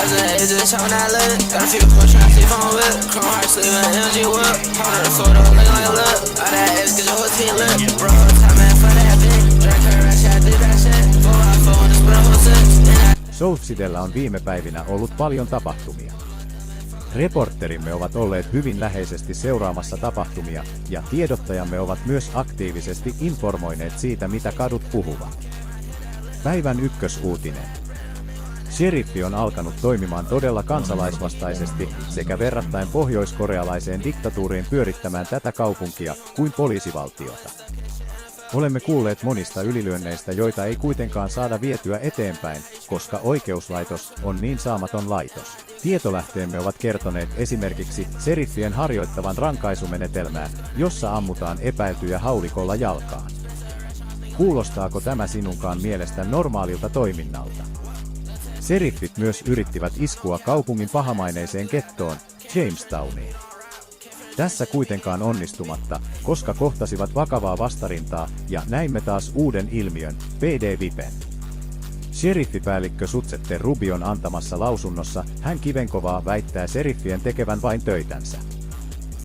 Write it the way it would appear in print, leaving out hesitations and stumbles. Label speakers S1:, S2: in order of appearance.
S1: as an agent, showing that look. Got a few push and see phone whip. Chrome heart sleeve and MG whip. Hold on the photo, looking like a look. All that ass, get your whole team lit. Bro, time man for that bitch. Drink her that shit, I did that shit. 4x4 on the split whole six.
S2: Soulsidellä on viime päivinä ollut paljon tapahtumia. Reporterimme ovat olleet hyvin läheisesti seuraamassa tapahtumia, ja tiedottajamme ovat myös aktiivisesti informoineet siitä, mitä kadut puhuvat. Päivän ykkösuutinen. Sheriffi on alkanut toimimaan todella kansalaisvastaisesti sekä verrattain pohjoiskorealaiseen diktatuuriin pyörittämään tätä kaupunkia kuin poliisivaltiota. Olemme kuulleet monista ylilyönneistä, joita ei kuitenkaan saada vietyä eteenpäin, koska oikeuslaitos on niin saamaton laitos. Tietolähteemme ovat kertoneet esimerkiksi sheriffien harjoittavan rankaisumenetelmää, jossa ammutaan epäiltyjä haulikolla jalkaan. Kuulostaako tämä sinunkaan mielestä normaalilta toiminnalta? Sheriffit myös yrittivät iskua kaupungin pahamaineiseen gettoon, Jamestowniin. Tässä kuitenkaan onnistumatta, koska kohtasivat vakavaa vastarintaa, ja näimme taas uuden ilmiön, PD-vipen. Sheriffipäällikkö Sutsette Rubion antamassa lausunnossa hän kivenkovaa väittää sheriffien tekevän vain töitänsä.